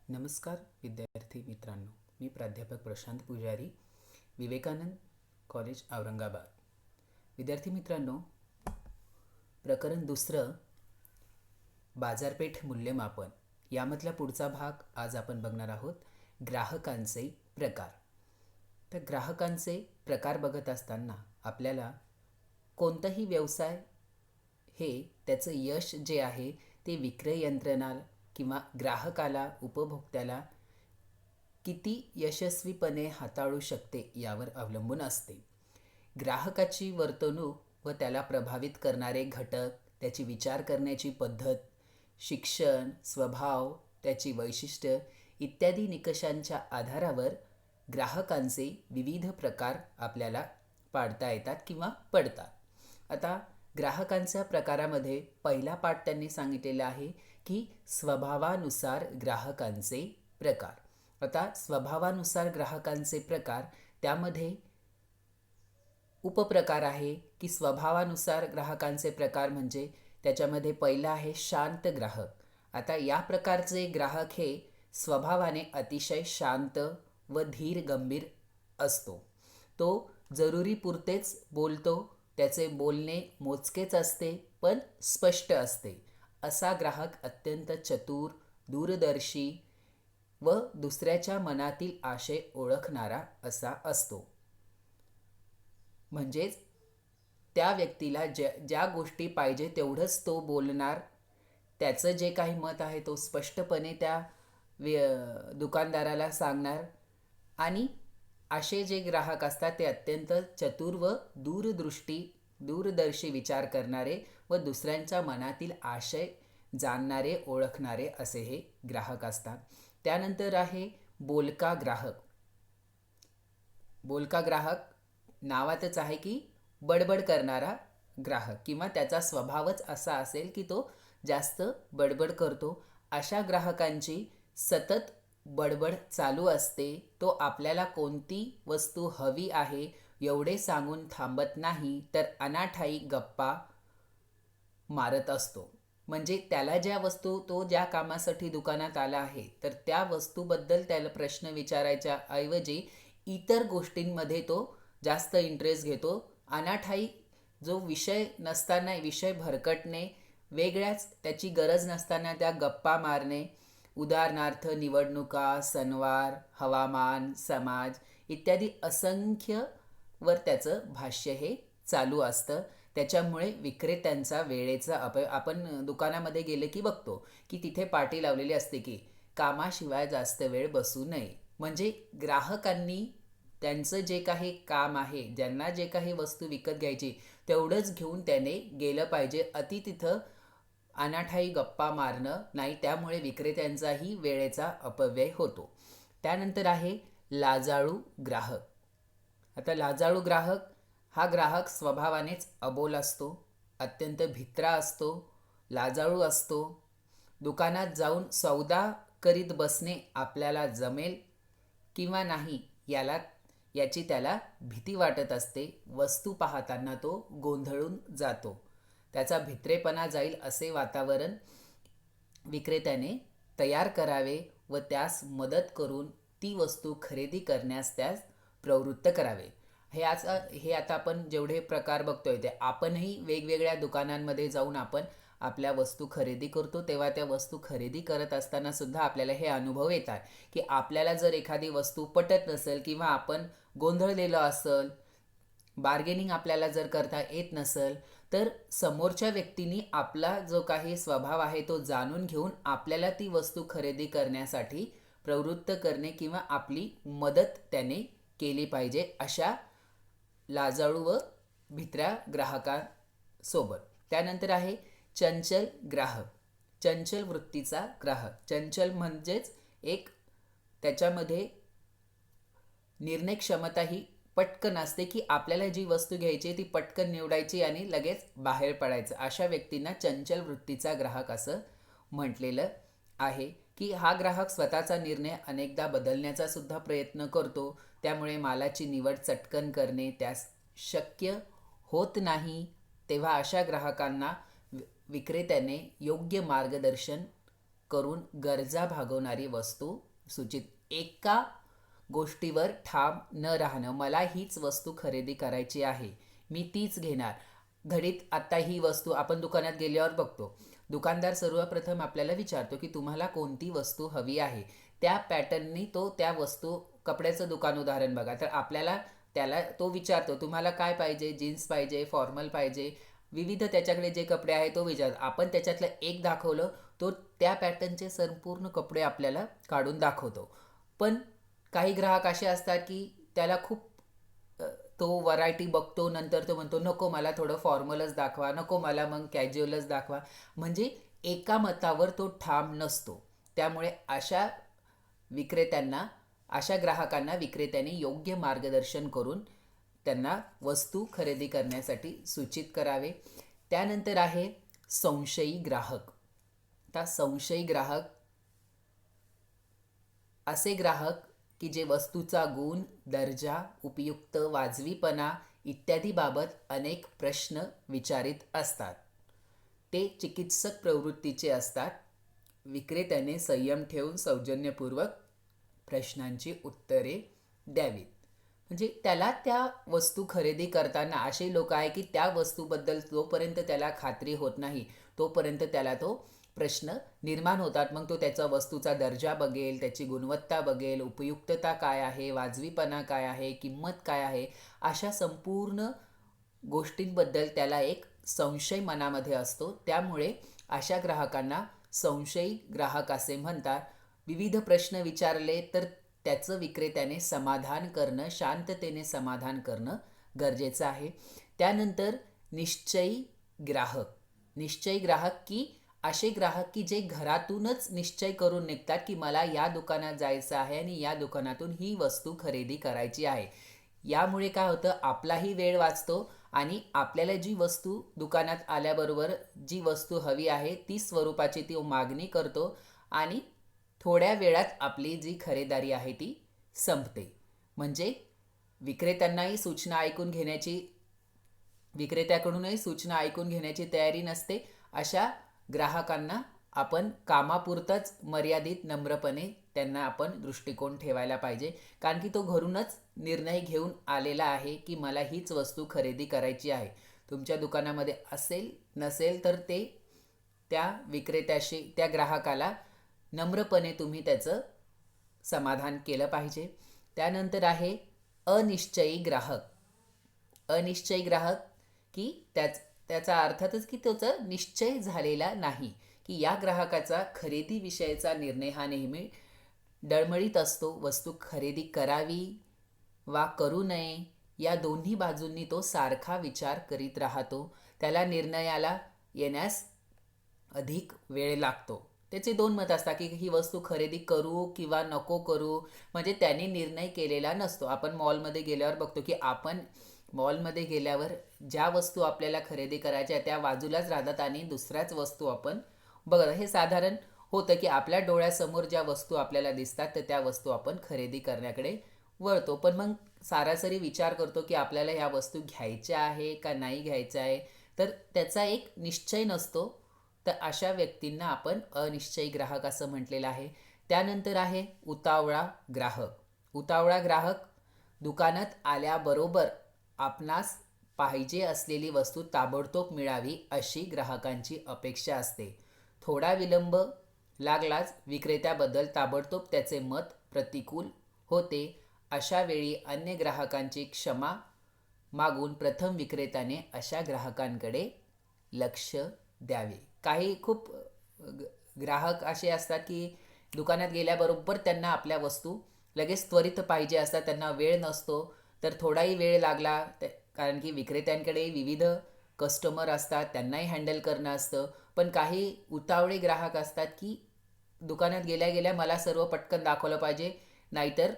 नमस्कार विद्यार्थी मित्रांनो, मी प्राध्यापक प्रशांत पुजारी, विवेकानंद कॉलेज औरंगाबाद. विद्यार्थी मित्रांनो, प्रकरण दुसरं, बाजारपेठ मूल्यमापन यामधला पुढचा भाग आज आपण बघणार आहोत. ग्राहकांचे प्रकार. तर ग्राहकांचे प्रकार बघत असताना आपल्याला कोणताही व्यवसाय हे त्याचं यश जे आहे ते विक्रय यंत्रणा किंवा ग्राहकाला, उपभोक्त्याला किती यशस्वीपणे हाताळू शकते यावर अवलंबून असते. ग्राहकाची वर्तणूक व त्याला प्रभावित करणारे घटक, त्याची विचार करण्याची पद्धत, शिक्षण, स्वभाव, त्याची वैशिष्ट्य इत्यादी निकषांच्या आधारावर ग्राहकांचे विविध प्रकार आपल्याला पाडता येतात किंवा पडतात. आता ग्राहकांच्या प्रकारामध्ये पहिला पाठ त्यांनी सांगितलेला आहे की स्वभावानुसार ग्राहकांचे प्रकार. आता स्वभावानुसार ग्राहकांचे प्रकार, त्यामध्ये उपप्रकार आहे की स्वभावानुसार ग्राहकांचे प्रकार म्हणजे त्याच्यामध्ये पहिला आहे शांत ग्राहक. आता या प्रकारचे ग्राहक हे स्वभावाने अतिशय शांत व धीर गंभीर असतो. तो जरुरीपुरतेच बोलतो, त्याचे बोलणे मोजकेच असते पण स्पष्ट असते. असा ग्राहक अत्यंत चतुर, दूरदर्शी व दुसऱ्याच्या मनातील आशय ओळखणारा असा असतो. म्हणजेच त्या व्यक्तीला ज्या गोष्टी पाहिजे तेवढंच तो बोलणार. त्याचं जे काही मत आहे तो स्पष्टपणे त्या दुकानदाराला सांगणार. आणि असे जे ग्राहक असतात ते अत्यंत चतुर व दूरदर्शी विचार करणारे व दुसऱ्यांच्या मनातील आशय जाणणारे, ओळखणारे असे हे ग्राहक असतात. त्यानंतर आहे बोलका ग्राहक. बोलका ग्राहक नावातच आहे की बडबड करणारा ग्राहक, किंवा त्याचा स्वभावच असा असेल की तो जास्त बडबड करतो. अशा ग्राहकांची सतत बडबड चालू असते. तो आपल्याला कोणती वस्तू हवी आहे एवढे सांगून थांबत नाही, तर अनाठाई गप्पा मारत असतो. म्हणजे त्याला ज्या वस्तू, तो ज्या कामासाठी दुकानात आला आहे तर त्या वस्तूबद्दल त्याला प्रश्न विचारायच्या ऐवजी इतर गोष्टींमध्ये तो जास्त इंटरेस्ट घेतो. अनाठाई जो विषय नसताना विषय भरकटणे, वेगळ्याच त्याची गरज नसताना त्या गप्पा मारणे, उदाहरणार्थ निवडणुका, सणवार, हवामान, समाज इत्यादी असंख्य वर त्याचं भाष्य हे चालू असतं. त्याच्यामुळे विक्रेत्यांचा वेळेचा आपण दुकानामध्ये गेले की बघतो की तिथे पाटी लावलेली असते की कामाशिवाय जास्त वेळ बसू नये. म्हणजे ग्राहकांनी त्यांचं जे काही काम आहे, ज्यांना जे काही वस्तू विकत घ्यायची तेवढंच घेऊन त्याने गेलं पाहिजे. अति तिथं अनाठाई गप्पा मारणं नाही, त्यामुळे विक्रेत्यांचाही वेळेचा अपव्यय होतो. त्यानंतर आहे लाजाळू ग्राहक. आता लाजाळू ग्राहक हा ग्राहक स्वभावानेच अबोल असतो, अत्यंत भित्रा असतो, लाजाळू असतो. दुकानात जाऊन सौदा करीत बसणे आपल्याला जमेल किंवा नाही याची त्याला भीती वाटत असते. वस्तू पाहताना तो गोंधळून जातो. त्याचा भित्रेपणा जाईल असे वातावरण विक्रेत्याने तयार करावे व त्यास मदत करून ती वस्तू खरेदी करण्यास त्यास प्रवृत्त करावे. हे आता आपण जेवढे प्रकार बघतोय ते आपणही वेगवेगळ्या दुकानांमध्ये जाऊन आपण आपल्या वस्तू खरेदी करतो. तेव्हा त्या वस्तू खरेदी करत असताना सुद्धा आपल्याला हे अनुभव येतात की आपल्याला जर एखादी वस्तू पटत नसेल किंवा आपण गोंधळलेलो असेल, बार्गेनिंग आपल्याला जर करता येत नसेल, तर समोरच्या व्यक्तीने आपला जो काही स्वभाव आहे तो जाणून घेऊन आपल्याला ती वस्तू खरेदी करण्यासाठी प्रवृत्त करणे किंवा आपली मदत त्याने केली पाहिजे. अशा लाजाळू व भित्र्या ग्राहकांसोबत. त्यानंतर आहे चंचल ग्राहक. चंचल वृत्तीचा ग्राहक. चंचल म्हणजेच एक त्याच्यामध्ये निर्णय क्षमता ही पटकन असते की आपल्याला जी वस्तू घ्यायची ती पटकन निवडायची आणि लगेच बाहेर पडायचं. अशा व्यक्तींना चंचल वृत्तीचा ग्राहक असं म्हटलेलं आहे. की हा ग्राहक स्वतःचा निर्णय अनेकदा बदलण्याचा सुद्धा प्रयत्न करतो, त्यामुळे मालाची निवड चटकन करणे त्यास शक्य होत नाही. तेव्हा अशा ग्राहकांना विक्रेत्याने योग्य मार्गदर्शन करून गरजा भागवणारी वस्तू सूचित. एका गोष्टीवर ठाम न राहणं, मला हीच वस्तू खरेदी करायची आहे, मी तीच घेणार. घडीत आत्ता ही वस्तू आपण दुकानात गेल्यावर बघतो, दुकानदार सर्वप्रथम आपल्याला विचारतो की तुम्हाला कोणती वस्तू हवी आहे. त्या पॅटर्ननी तो त्या वस्तू, कपड्याचं दुकान उदाहरण बघा, तर आपल्याला त्याला तो विचारतो तुम्हाला काय पाहिजे, जीन्स पाहिजे, फॉर्मल पाहिजे, विविध त्याच्याकडे जे कपडे आहे तो विचार. आपण त्याच्यातलं एक दाखवलं, तो त्या पॅटर्नचे संपूर्ण कपडे आपल्याला काढून दाखवतो. पण काही ग्राहक असे असतात की त्याला खूप तो व्हरायटी बघतो, नंतर तो म्हणतो नको मला थोडं फॉर्मलच दाखवा, नको मला मग कॅज्युअलच दाखवा. म्हणजे एका मतावर तो ठाम नसतो. त्यामुळे अशा ग्राहकांना विक्रेत्याने योग्य मार्गदर्शन करून त्यांना वस्तू खरेदी करण्यासाठी सूचित करावे. त्यानंतर आहे संशयी ग्राहक. आता संशयी ग्राहक असे ग्राहक की जे वस्तूचा गुण, दर्जा, उपयुक्त, वाजवीपणा इत्यादी बाबत अनेक प्रश्न विचारित असतात. ते चिकित्सक प्रवृत्तीचे असतात. विक्रेत्याने संयम ठेवून सौजन्यपूर्वक प्रश्नांची उत्तरे द्यावीत. म्हणजे त्याला त्या वस्तू खरेदी करताना असे लोक आहे की त्या वस्तूबद्दल जोपर्यंत त्याला खात्री होत नाही तोपर्यंत त्याला तो प्रश्न निर्माण होतात. मग तो त्याचा वस्तूचा दर्जा बघेल, त्याची गुणवत्ता बघेल, उपयुक्तता काय आहे, वाजवीपणा काय आहे, किंमत काय आहे, अशा संपूर्ण गोष्टींबद्दल त्याला एक संशय मनामध्ये असतो. त्यामुळे अशा ग्राहकांना संशयी ग्राहक असे म्हणतात. विविध प्रश्न विचारले तर त्याचं विक्रेत्याने समाधान करणं, शांततेने समाधान करणं गरजेचं आहे. त्यानंतर निश्चयी ग्राहक. निश्चयी ग्राहक की असे ग्राहक की जे घरातूनच निश्चय करून निघतात की मला या दुकानात जायचं आहे आणि या दुकानातून ही वस्तू खरेदी करायची आहे. यामुळे काय होतं, आपलाही वेळ वाचतो आणि आपल्याला जी वस्तू दुकानात आल्याबरोबर जी वस्तू हवी आहे ती स्वरूपाची ती मागणी करतो आणि थोड्या वेळात आपली जी खरेदारी आहे ती संपते. म्हणजे विक्रेत्यांनाही सूचना ऐकून घेण्याची विक्रेत्याकडूनही सूचना ऐकून घेण्याची तयारी नसते. अशा ग्राहकांना आपण कामापुरतंच मर्यादित नम्रपणे त्यांना आपण दृष्टिकोन ठेवायला पाहिजे. कारण की तो घरूनच निर्णय घेऊन आलेला आहे की मला हीच वस्तू खरेदी करायची आहे. तुमच्या दुकानामध्ये असेल नसेल तर ते त्या विक्रेत्याशी, त्या ग्राहकाला नम्रपणे तुम्ही त्याचं समाधान केलं पाहिजे. त्यानंतर आहे अनिश्चयी ग्राहक. अनिश्चयी ग्राहक की त्याचा अर्थातच की त्याचा निश्चय झालेला नाही, की या ग्राहकाचा खरेदीविषयीचा निर्णय हा नेहमी डळमळीत असतो. वस्तू खरेदी करावी वा करू नये या दोन्ही बाजूंनी तो सारखा विचार करीत राहतो. त्याला निर्णयाला येण्यास अधिक वेळ लागतो. त्याचे दोन मत असतात की ही वस्तू खरेदी करू किंवा नको करू. म्हणजे त्याने निर्णय केलेला नसतो. आपण मॉलमध्ये गेल्यावर बघतो की आपण मॉलमध्ये गेल्यावर ज्या वस्तू आपल्याला खरेदी करायच्या त्या बाजूलाच राहतात आणि दुसऱ्याच वस्तू आपण बघा. हे साधारण होतं की आपल्या डोळ्यासमोर ज्या वस्तू आपल्याला दिसतात तर त्या वस्तू आपण खरेदी करण्याकडे वळतो. पण मग सरासरी विचार करतो की आपल्याला ह्या वस्तू घ्यायच्या आहे का नाही घ्यायच्या आहे, तर त्याचा एक निश्चय नसतो. तर अशा व्यक्तींना आपण अनिश्चयी ग्राहक असं म्हटलेलं आहे. त्यानंतर आहे उतावळा ग्राहक. उतावळा ग्राहक दुकानात आल्याबरोबर आपणास पाहिजे असलेली वस्तू ताबडतोब मिळावी अशी ग्राहकांची अपेक्षा असते. थोडा विलंब लागलाच विक्रेत्याबद्दल ताबडतोब त्याचे मत प्रतिकूल होते. अशा वेळी अन्य ग्राहकांची क्षमा मागून प्रथम विक्रेत्याने अशा ग्राहकांकडे लक्ष द्यावे. काही खूप ग्राहक असे असतात की दुकानात गेल्याबरोबर त्यांना आपल्या वस्तू लगेच त्वरित पाहिजे असतात, त्यांना वेळ नसतो. तर थोडाही वेळ लागला कारण की विक्रेत्यांकडे विविध कस्टमर असतात, त्यांनाही हँडल करणं असतं. पण काही उतावळे ग्राहक असतात की दुकानात गेल्या गेल्या मला सर्व पटकन दाखवलं पाहिजे, नाहीतर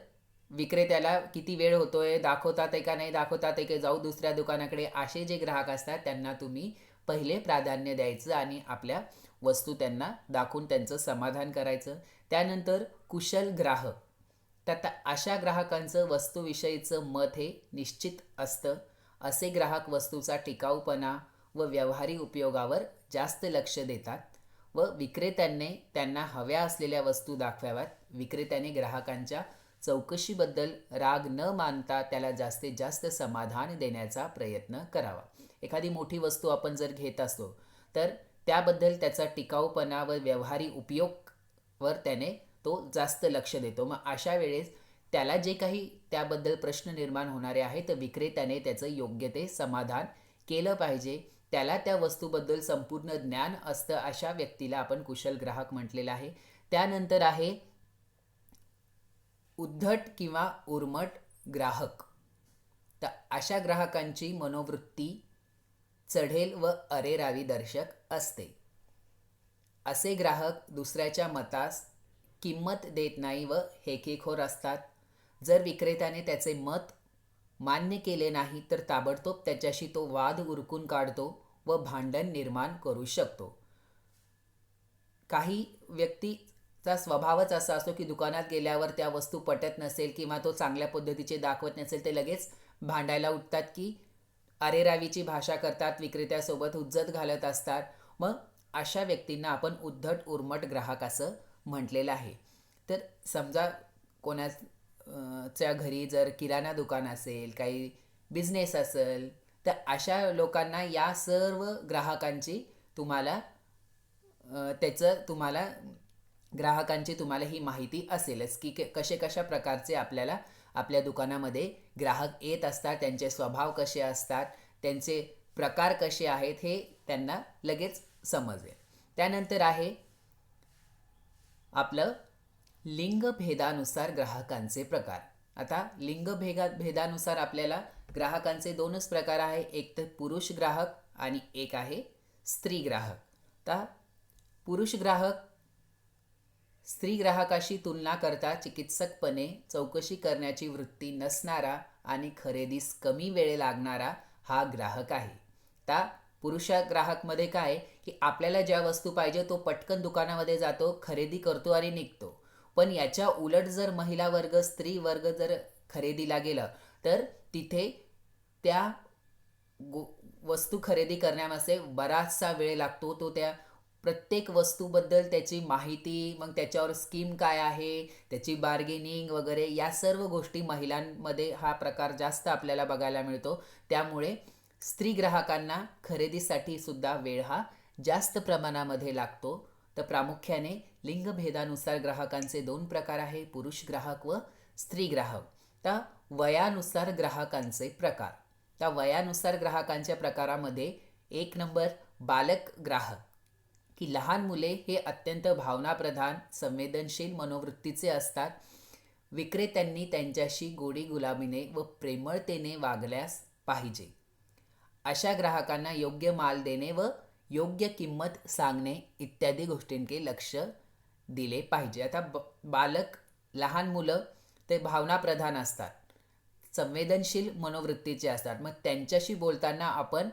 विक्रेत्याला किती वेळ होतोय, दाखवतात आहे का नाही दाखवतात आहे की जाऊ दुसऱ्या दुकानाकडे. असे जे ग्राहक असतात त्यांना तुम्ही पहिले प्राधान्य द्यायचं आणि आपल्या वस्तू त्यांना दाखवून त्यांचं समाधान करायचं. त्यानंतर कुशल ग्राहक. तर अशा ग्राहकांचं वस्तूविषयीचं मत हे निश्चित असतं. असे ग्राहक वस्तूचा टिकाऊपणा व व्यावहारिक उपयोगावर जास्त लक्ष देतात व विक्रेत्याने त्यांना हव्या असलेल्या वस्तू दाखवाव्यात. विक्रेत्याने ग्राहकांच्या चौकशीबद्दल राग न मानता त्याला जास्तीत जास्त समाधान देण्याचा प्रयत्न करावा. एखादी मोठी वस्तू आपण जर घेत असतो तर त्याबद्दल त्याचा टिकाऊपणा व व्यवहारी उपयोगवर त्याने तो जास्त लक्ष देतो. मग अशा वेळेस त्याला जे काही त्याबद्दल प्रश्न निर्माण होणारे आहेत तर विक्रेत्याने त्याचं योग्य ते समाधान केलं पाहिजे. त्याला त्या वस्तूबद्दल संपूर्ण ज्ञान असतं अशा व्यक्तीला आपण कुशल ग्राहक म्हटलेलं आहे. त्यानंतर आहे उद्धट किंवा उर्मट ग्राहक. तर अशा ग्राहकांची मनोवृत्ती चढेल व अरेरावी दर्शक असते. असे ग्राहक दुसऱ्याच्या मतास किंमत देत नाही व हेकेखोर असतात. जर विक्रेत्याने त्याचे मत मान्य केले नाही तर ताबडतोब त्याच्याशी तो वाद उरकून काढतो व भांडण निर्माण करू शकतो. काही व्यक्तीचा स्वभावच असा असतो की दुकानात गेल्यावर त्या वस्तू पटत नसेल किंवा तो चांगल्या पद्धतीचे दाखवत नसेल ते लगेच भांडायला उठतात की अरेरावीची भाषा करतात, विक्रेत्यासोबत हुज्जत घालत असतात. मग अशा व्यक्तींना आपण उद्धट उर्मट ग्राहक असं म्हटलेलं आहे. तर समजा च्या घरी जर किराणा दुकान असेल, काही बिझनेस असेल तर अशा लोकांना या सर्व ग्राहकांची तुम्हाला ग्राहकांची तुम्हाला ही माहिती असेलच की कशा प्रकारचे आपल्याला आपल्या दुकानामध्ये ग्राहक येत असतात, त्यांचे स्वभाव कसे असतात, त्यांचे प्रकार कसे आहेत हे त्यांना लगेच समजेल. त्यानंतर आहे आपलं लिंगभेदानुसार ग्राहकांचे प्रकार. आता लिंगभेदानुसार आपल्याला ग्राहकांचे दोनच प्रकार आहे, एक तर पुरुष ग्राहक आणि एक आहे स्त्री ग्राहक. तर पुरुष ग्राहक स्त्री ग्राहकाशी तुलना करता चिकित्सकपणे चौकशी करण्याची वृत्ती नसणारा आणि खरेदीस कमी वेळ लागणारा हा ग्राहक आहे. त्या पुरुष ग्राहकमध्ये काय की आपल्याला ज्या वस्तू पाहिजे तो पटकन दुकानामध्ये जातो, खरेदी करतो आणि निघतो. पण याच्या उलट जर महिला वर्ग, स्त्री वर्ग जर खरेदीला गेलं तर तिथे त्या वस्तू खरेदी करण्यामध्ये बराचसा वेळ लागतो. तो त्या प्रत्येक वस्तूबद्दल त्याची माहिती, मग त्याच्यावर स्कीम काय आहे, त्याची बार्गेनिंग वगैरे या सर्व गोष्टी महिलांमध्ये हा प्रकार जास्त आपल्याला बघायला मिळतो. त्यामुळे स्त्री ग्राहकांना खरेदीसाठी सुद्धा वेळ हा जास्त प्रमाणामध्ये लागतो. तर प्रामुख्याने लिंगभेदानुसार ग्राहकांचे दोन प्रकार आहे, पुरुष ग्राहक व स्त्री ग्राहक. तर वयानुसार ग्राहकांचे प्रकार. त्या वयानुसार ग्राहकांच्या प्रकारामध्ये एक नंबर बालक ग्राहक, की लहान मुले हे अत्यंत भावनाप्रधान, संवेदनशील मनोवृत्तीचे असतात. विक्रेत्यांनी त्यांच्याशी गोडी गुलामीने व प्रेमळतेने वागल्यास पाहिजे. अशा ग्राहकांना योग्य माल देणे व योग्य किंमत सांगणे इत्यादी गोष्टींकडे लक्ष दिले पाहिजे. आता बालक, लहान मुलं ते भावनाप्रधान असतात, संवेदनशील मनोवृत्तीचे असतात. मग त्यांच्याशी बोलताना आपण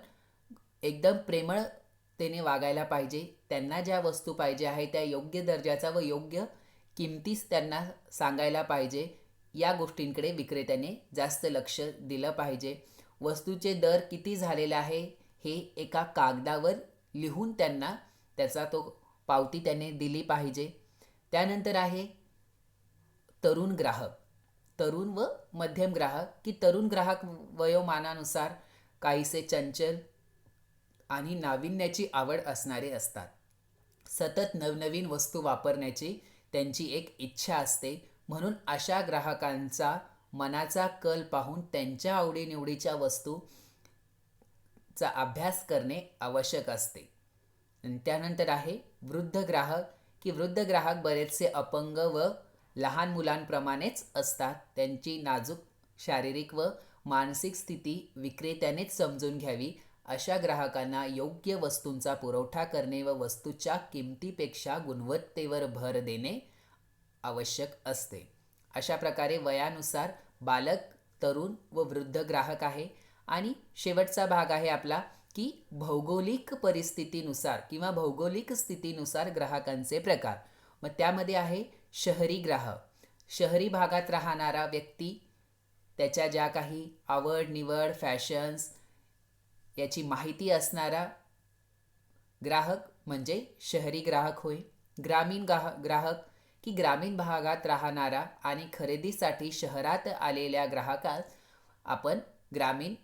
एकदम प्रेमळतेने वागायला पाहिजे. त्यांना ज्या वस्तू पाहिजे आहे त्या योग्य दर्जाचा व योग्य किमतीस त्यांना सांगायला पाहिजे. या गोष्टींकडे विक्रेत्याने जास्त लक्ष दिलं पाहिजे. वस्तूचे दर किती झालेले आहे हे एका कागदावर लिहून त्यांना त्याचा तो पावती त्याने दिली पाहिजे. त्यानंतर आहे तरुण ग्राहक, तरुण व मध्यम ग्राहक, की तरुण ग्राहक वयोमानानुसार काहीसे चंचल आणि नाविन्याची आवड असणारे असतात. सतत नवनवीन वस्तू वापरण्याची त्यांची एक इच्छा असते. म्हणून अशा ग्राहकांचा मनाचा कल पाहून त्यांच्या आवडीनिवडीच्या वस्तूचा अभ्यास करणे आवश्यक असते. आणि त्यानंतर आहे वृद्ध ग्राहक, की वृद्ध ग्राहक बरेचसे अपंग व लहान मुलांप्रमाणेच असतात. त्यांची नाजूक शारीरिक व मानसिक स्थिती विक्रेत्यानेच समजून घ्यावी. अशा ग्राहकांना योग्य वस्तूंचा पुरवठा करणे व वस्तूच्या किमतीपेक्षा गुणवत्तेवर भर देणे आवश्यक असते. अशा प्रकारे वयानुसार बालक, तरुण व वृद्ध ग्राहक आहे. आणि शेवटचा भाग आहे आपला की भौगोलिक परिस्थितीनुसार किंवा भौगोलिक स्थितीनुसार ग्राहकांचे प्रकार. मग त्यामध्ये आहे शहरी ग्राहक, शहरी भागात राहणारा व्यक्ती, त्याच्या ज्या काही आवड निवड, फॅशन्स याची माहिती असणारा ग्राहक म्हणजे शहरी ग्राहक होय. ग्रामीण ग्राहक की ग्रामीण भागात राहणारा आणि खरेदीसाठी शहरात आलेल्या ग्राहकास आपण ग्रामीण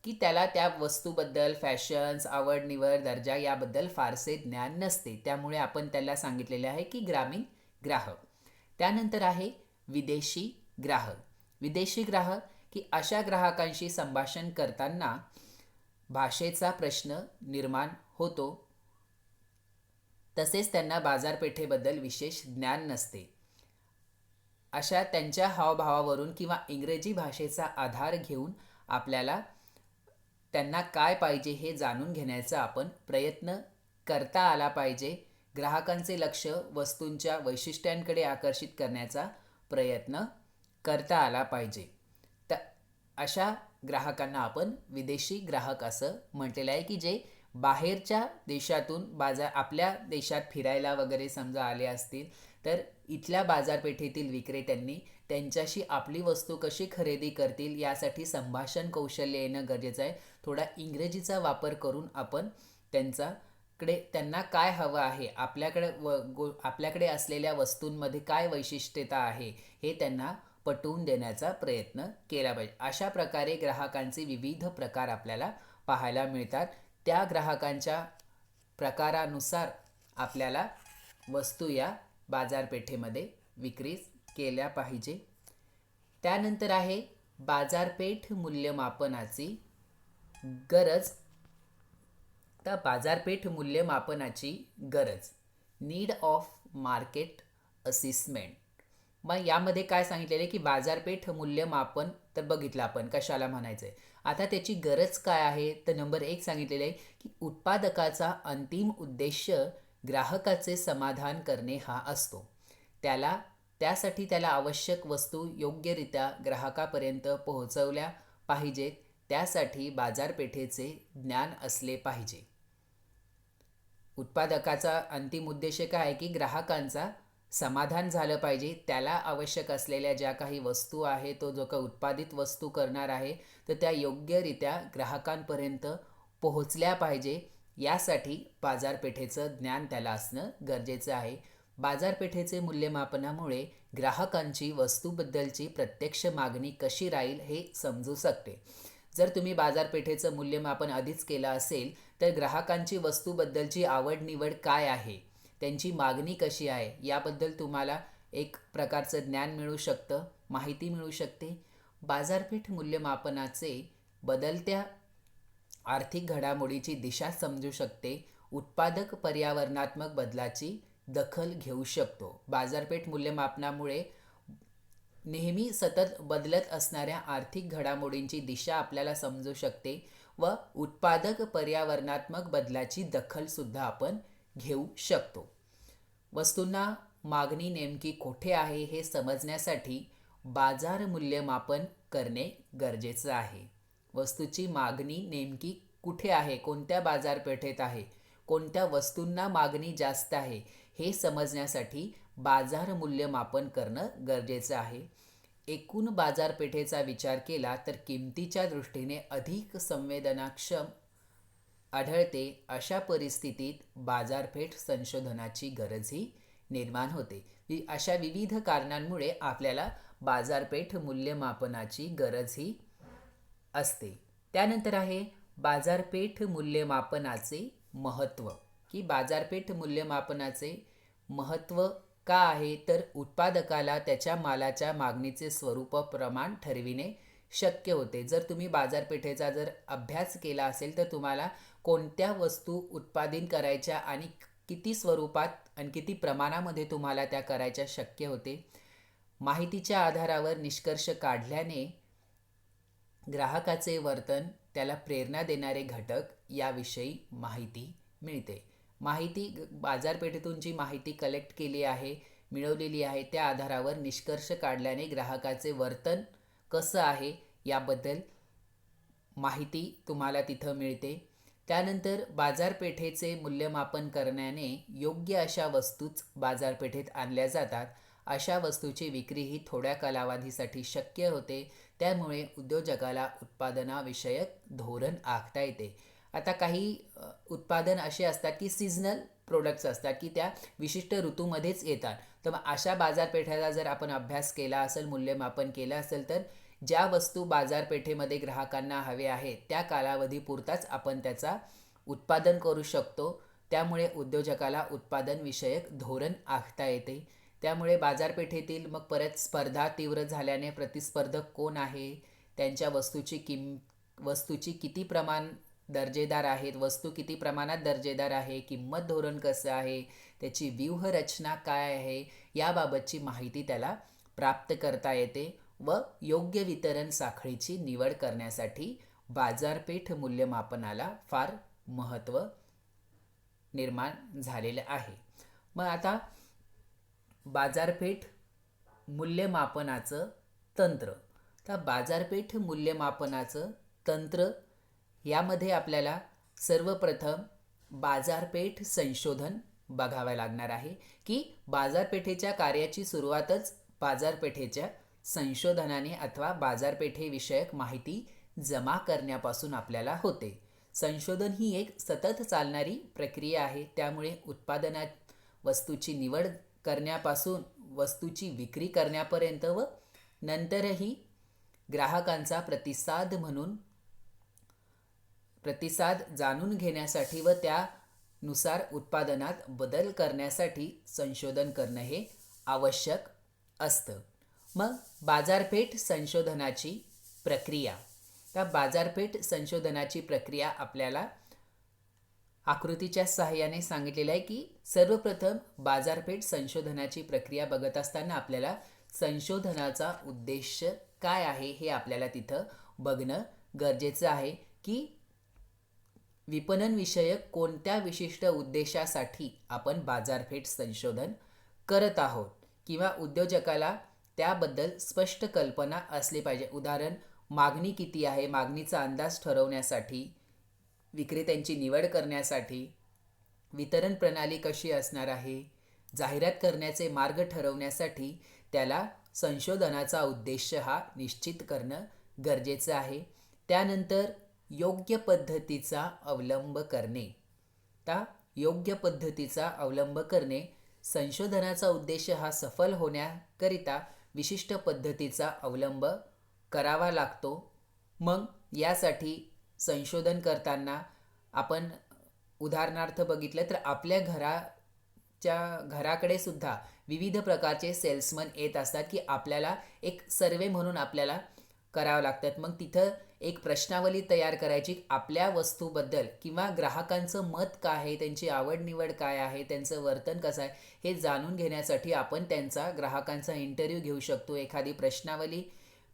की त्याला त्या वस्तूबद्दल फॅशन्स, आवड निवड, दर्जा याबद्दल फारसे ज्ञान नसते, त्यामुळे आपण त्याला सांगितलेले आहे की ग्रामीण ग्राहक. त्यानंतर आहे विदेशी ग्राहक. विदेशी ग्राहक की अशा ग्राहकांशी संभाषण करताना भाषेचा प्रश्न निर्माण होतो, तसेच त्यांना बाजारपेठेबद्दल विशेष ज्ञान नसते. अशा त्यांच्या हावभावावरून किंवा इंग्रजी भाषेचा आधार घेऊन आपल्याला त्यांना काय पाहिजे हे जाणून घेण्याचा आपण प्रयत्न करता आला पाहिजे. ग्राहकांचे लक्ष वस्तूंच्या वैशिष्ट्यांकडे आकर्षित करण्याचा प्रयत्न करता आला पाहिजे. तर अशा ग्राहकांना आपण विदेशी ग्राहक असं म्हटलेलं आहे, की जे बाहेरच्या देशातून आपल्या देशात फिरायला वगैरे समजा आले असतील, तर इथल्या बाजारपेठेतील विक्रेत्यांनी त्यांच्याशी आपली वस्तू कशी खरेदी करतील यासाठी संभाषण कौशल्य येणं गरजेचं आहे. थोडा इंग्रजीचा वापर करून आपण त्यांना काय हवं आहे, आपल्याकडे असलेल्या वस्तूंमध्ये काय वैशिष्ट्यता आहे हे त्यांना पटवून देण्याचा प्रयत्न केला पाहिजे. अशा प्रकारे ग्राहकांचे विविध प्रकार आपल्याला पाहायला मिळतात. त्या ग्राहकांच्या प्रकारानुसार आपल्याला वस्तू या बाजारपेठेमध्ये विक्री केल्या पाहिजे. त्यानंतर आहे बाजारपेठ मूल्यमापनाची गरज. तर बाजारपेठ मूल्यमापनाची गरज, नीड ऑफ मार्केट असेसमेंट. मग यामध्ये काय सांगितलेलं आहे की बाजारपेठ मूल्यमापन तर बघितलं आपण कशाला म्हणायचं आहे. आता त्याची गरज काय आहे, तर नंबर 1 सांगितलेलं आहे की उत्पादकाचा अंतिम उद्देश ग्राहकाचे समाधान करणे हा असतो. त्यासाठी त्याला आवश्यक वस्तू योग्यरित्या ग्राहकापर्यंत पोहोचवल्या पाहिजेत. त्यासाठी बाजारपेठेचे ज्ञान असले पाहिजे. उत्पादकाचा अंतिम उद्देश काय आहे की ग्राहकांचा समाधान झालं पाहिजे. त्याला आवश्यक असलेल्या ज्या काही वस्तू आहे, तो जो काही उत्पादित वस्तू करणार आहे, तर त्या योग्यरित्या ग्राहकांपर्यंत पोहोचल्या पाहिजे. यासाठी बाजारपेठेचं ज्ञान त्याला असणं गरजेचं आहे. बाजारपेठेचे मूल्यमापनामुळे ग्राहकांची वस्तूबद्दलची प्रत्यक्ष मागणी कशी राहील हे समजू शकते. जर तुम्ही बाजारपेठेचं मूल्यमापन आधीच केलं असेल, तर ग्राहकांची वस्तूबद्दलची आवड निवड काय आहे, त्यांची मागणी कशी आहे याबद्दल तुम्हाला एक प्रकारचं ज्ञान मिळू शकतं, माहिती मिळू शकते. बाजारपेठ मूल्यमापनाचे बदलत्या आर्थिक घडामोडीची दिशा समजू शकते. उत्पादक पर्यावरणात्मक बदलाची दखल घेऊ शकतो. बाजारपेठ मूल्यमापनामुळे नेहमी सतत बदलत असणाऱ्या आर्थिक घडामोडींची दिशा आपल्याला समजू शकते व उत्पादक पर्यावरणात्मक बदलाची दखलसुद्धा आपण घेऊ शकतो. वस्तूंना मागणी नेमकी कुठे आहे हे समजण्यासाठी बाजार मूल्यमापन करणे गरजेचं आहे. वस्तूची मागणी नेमकी कुठे आहे, कोणत्या बाजारपेठेत आहे, कोणत्या वस्तूंना मागणी जास्त आहे हे समजण्यासाठी बाजार मूल्यमापन करणं गरजेचं आहे. एकूण बाजारपेठेचा विचार केला तर किमतीच्या दृष्टीने अधिक संवेदनाक्षम आढळते. अशा परिस्थितीत बाजारपेठ संशोधनाची गरजही निर्माण होते. अशा विविध कारणांमुळे आपल्याला बाजारपेठ मूल्यमापनाची गरजही असते. त्यानंतर आहे बाजारपेठ मूल्यमापनाचे महत्त्व, की बाजारपेठ मूल्यमापनाचे महत्त्व का आहे, तर उत्पादकाला त्याच्या मालाच्या मागणीचे स्वरूप प्रमाण ठरविणे शक्य होते. जर तुम्ही बाजारपेठेचा अभ्यास केला असेल, तर तुम्हाला कोणत्या वस्तू उत्पादन करायच्या आणि किती स्वरूपात आणि किती प्रमाणामध्ये तुम्हाला त्या करायच्या शक्य होते. माहितीच्या आधारावर निष्कर्ष काढल्याने ग्राहकाचे वर्तन, त्याला प्रेरणा देणारे घटक याविषयी माहिती मिळते. बाजारपेठेतून जी माहिती कलेक्ट केली आहे, मिळवलेली आहे, त्या आधारावर निष्कर्ष काढल्याने ग्राहकाचे वर्तन कसं आहे याबद्दल माहिती तुम्हाला तिथं मिळते. त्यानंतर बाजारपेठेचे मूल्यमापन करण्याने योग्य अशा वस्तूच बाजारपेठेत आणल्या जातात. अशा वस्तूची विक्री ही थोड्या कालावधीसाठी शक्य होते. त्यामुळे उद्योजकाला उत्पादनाविषयक धोरण आखता येते. आता काही उत्पादन असे असतात की सिजनल प्रोडक्ट्स असतात की त्या विशिष्ट ऋतूमध्येच येतात. तर मग अशा बाजारपेठेचा जर आपण अभ्यास केला असेल, मूल्यमापन केलं असेल, तर ज्या वस्तू बाजारपेठेमध्ये ग्राहकांना हवे आहेत त्या कालावधीपुरताच आपण त्याचा उत्पादन करू शकतो. त्यामुळे उद्योजकाला उत्पादन विषयक धोरण आखता येते. त्यामुळे बाजारपेठेतील मग परत स्पर्धा तीव्र झाल्याने प्रतिस्पर्धक कोण आहे, त्यांच्या वस्तूची किती प्रमाण दर्जेदार आहेत, वस्तू किती प्रमाणात दर्जेदार आहे, किंमत धोरण कसं आहे, त्याची व्यूहरचना काय आहे, याबाबतची माहिती त्याला प्राप्त करता येते व योग्य वितरण साखळीची निवड करण्यासाठी बाजारपेठ मूल्यमापनाला फार महत्त्व निर्माण झालेलं आहे. मग आता बाजारपेठ मूल्यमापनाचं तंत्र. तर बाजारपेठ मूल्यमापनाचं तंत्र यामध्ये आपल्याला सर्वप्रथम बाजारपेठ संशोधन बघावं लागणार आहे की बाजारपेठेच्या कार्याची सुरुवातच बाजारपेठेच्या संशोधनाने अथवा बाजारपेठेविषयक माहिती जमा करण्यापासून आपल्याला होते. संशोधन ही एक सतत चालणारी प्रक्रिया आहे. त्यामुळे उत्पादनात वस्तूची निवड करण्यापासून वस्तूची विक्री करण्यापर्यंत व नंतरही ग्राहकांचा प्रतिसाद जाणून घेण्यासाठी व त्यानुसार उत्पादनात बदल करण्यासाठी संशोधन करणं हे आवश्यक असतं. मग बाजारपेठ संशोधनाची प्रक्रिया. तर बाजारपेठ संशोधनाची प्रक्रिया आपल्याला आकृतीच्या सहाय्याने सांगितलेलं आहे की सर्वप्रथम बाजारपेठ संशोधनाची प्रक्रिया बघत असताना आपल्याला संशोधनाचा उद्देश काय आहे हे आपल्याला तिथं बघणं गरजेचं आहे की विपणन विषयक कोणत्या विशिष्ट उद्देशासाठी आपण बाजारपेठ संशोधन करत आहोत किंवा उद्योजकाला त्याबद्दल स्पष्ट कल्पना असली पाहिजे. उदाहरण, मागणी किती आहे, मागणीचा अंदाज ठरवण्यासाठी, विक्रेत्यांची निवड करण्यासाठी, वितरण प्रणाली कशी असणार आहे, जाहिरात करण्याचे मार्ग ठरवण्यासाठी त्याला संशोधनाचा उद्देश हा निश्चित करणं गरजेचं आहे. त्यानंतर योग्य पद्धतीचा अवलंब करणे. त्या योग्य पद्धतीचा अवलंब करणे, संशोधनाचा उद्देश हा सफल होण्याकरिता विशिष्ट पद्धतीचा अवलंब करावा लागतो. मग यासाठी संशोधन करताना आपण उदाहरणार्थ बघितलं तर आपल्या घराकडे सुद्धा विविध प्रकारचे सेल्समन येत असतात की आपल्याला एक सर्वे म्हणून आपल्याला करावं लागतात. मग तिथं एक प्रश्नावली तयार करायची आपल्या वस्तूबद्दल किंवा ग्राहकांचं मत काय आहे, त्यांची आवड निवड काय आहे, त्यांचं वर्तन कसं आहे हे जाणून घेण्यासाठी आपण ग्राहकांचा इंटरव्ह्यू घेऊ शकतो. एखादी प्रश्नावली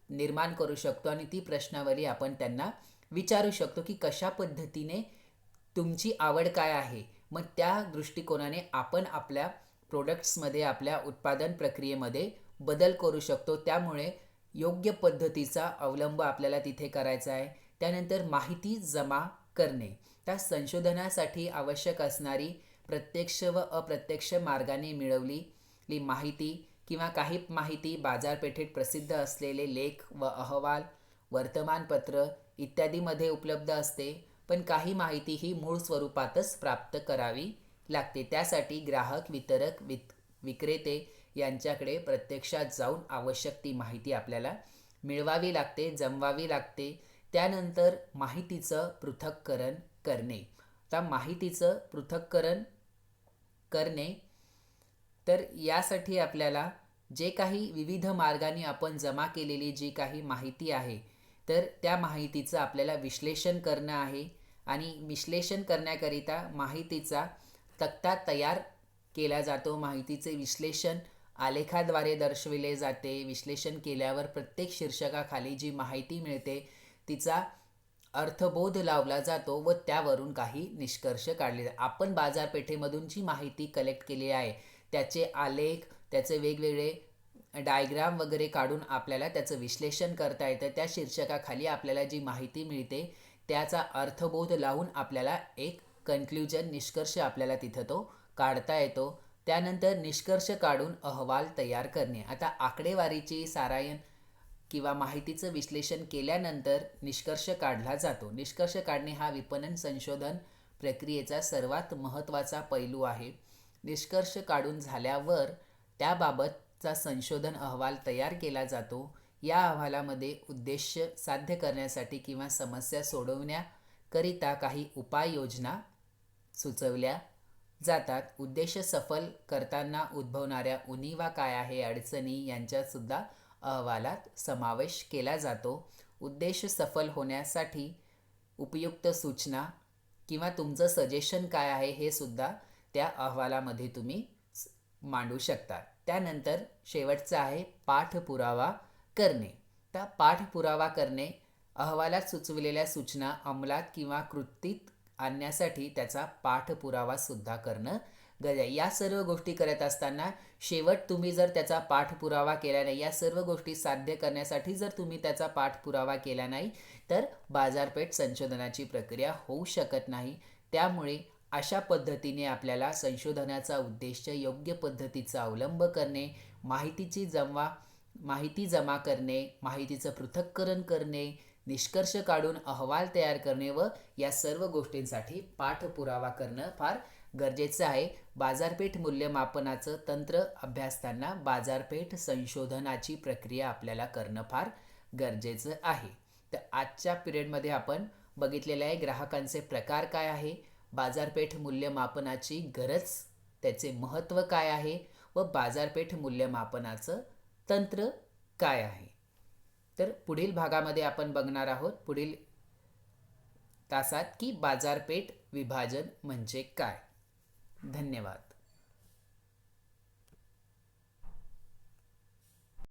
निर्माण करू शकतो आणि ती प्रश्नावली आपण त्यांना विचारू शकतो की कशा पद्धतीने तुमची आवड काय आहे. मग त्या दृष्टिकोनाने आपण आपल्या प्रोडक्ट्समध्ये, आपल्या उत्पादन प्रक्रियेमध्ये बदल करू शकतो. त्यामुळे योग्य पद्धतीचा अवलंब आपल्याला तिथे करायचा आहे. त्यानंतर माहिती जमा करणे. त्या संशोधनासाठी आवश्यक असणारी प्रत्यक्ष व अप्रत्यक्ष मार्गाने मिळवलेली माहिती किंवा काही माहिती बाजारपेठेत प्रसिद्ध असलेले लेख व अहवाल, वर्तमानपत्र इत्यादीमध्ये उपलब्ध असते. पण काही माहिती ही मूळ स्वरूपातच प्राप्त करावी लागते. त्यासाठी ग्राहक, वितरक, विक्रेते यांच्याकडे प्रत्यक्षात जाऊन आवश्यक ती माहिती आपल्याला मिळवावी लागते, जमवावी लागते. त्यानंतर माहितीचं पृथक्करण करणे. आता माहितीचं पृथक्करण करणे, तर यासाठी आपल्याला जे काही विविध मार्गाने आपण जमा केलेली जी काही माहिती आहे तर त्या माहितीचं आपल्याला विश्लेषण करणं आहे आणि विश्लेषण करण्याकरिता माहितीचा तक्ता तयार केला जातो. माहितीचे विश्लेषण आलेखाद्वारे दर्शविले जाते. विश्लेषण केल्यावर प्रत्येक शीर्षकाखाली जी माहिती मिळते तिचा अर्थबोध लावला जातो व त्यावरून काही निष्कर्ष काढले जातात. आपण बाजारपेठेमधून जी माहिती कलेक्ट केली आहे त्याचे आलेख, त्याचे वेगवेगळे डायग्राम वगैरे काढून आपल्याला त्याचं विश्लेषण करता येतं. त्या शीर्षकाखाली आपल्याला जी माहिती मिळते त्याचा अर्थबोध लावून आपल्याला एक कन्क्ल्युजन, निष्कर्ष आपल्याला तिथं तो काढता येतो. त्यानंतर निष्कर्ष काढून अहवाल तयार करणे. आता आकडेवारीची सारायण किंवा माहितीचं विश्लेषण केल्यानंतर निष्कर्ष काढला जातो. निष्कर्ष काढणे हा विपणन संशोधन प्रक्रियेचा सर्वात महत्त्वाचा पैलू आहे. निष्कर्ष काढून झाल्यावर त्याबाबतचा संशोधन अहवाल तयार केला जातो. या अहवालामध्ये उद्देश साध्य करण्यासाठी किंवा समस्या सोडवण्याकरिता काही उपाययोजना सुचवल्या जातात. उद्देश सफल करताना उद्भवणाऱ्या उणिवा काय आहे, अडचणी यांचासुद्धा अहवालात समावेश केला जातो. उद्देश सफल होण्यासाठी उपयुक्त सूचना किंवा तुमचं सजेशन काय आहे हे सुद्धा त्या अहवालामध्ये तुम्ही मांडू शकता. त्यानंतर शेवटचं आहे पाठपुरावा करणे. तर पाठपुरावा करणे अहवालात सुचविलेल्या सूचना अंमलात किंवा कृतीत आणण्यासाठी त्याचा पाठपुरावा सुद्धा करणं गरजेचं आहे. या सर्व गोष्टी करत असताना शेवट तुम्ही जर त्याचा पाठपुरावा केला नाही, या सर्व गोष्टी साध्य करण्यासाठी जर तुम्ही त्याचा पाठपुरावा केला नाही तर बाजारपेठ संशोधनाची प्रक्रिया होऊ शकत नाही. त्यामुळे अशा पद्धतीने आपल्याला संशोधनाचा उद्देश योग्य पद्धतीचा अवलंब करणे, माहिती जमा करणे, माहितीचं पृथक्करण करणे, निष्कर्ष काढून अहवाल तयार करणे व या सर्व गोष्टींसाठी पाठपुरावा करणं फार गरजेचं आहे. बाजारपेठ मूल्यमापनाचं तंत्र अभ्यासताना बाजारपेठ संशोधनाची प्रक्रिया आपल्याला करणं फार गरजेचं आहे. तर आजच्या पिरियडमध्ये आपण बघितलेलं आहे ग्राहकांचे प्रकार काय आहे, बाजारपेठ मूल्यमापनाची गरज, त्याचे महत्त्व काय आहे व बाजारपेठ मूल्यमापनाचं तंत्र काय आहे. तर पुढील भागामध्ये आपण बघणार आहोत पुढील तासात की बाजारपेठ विभाजन म्हणजे काय. धन्यवाद.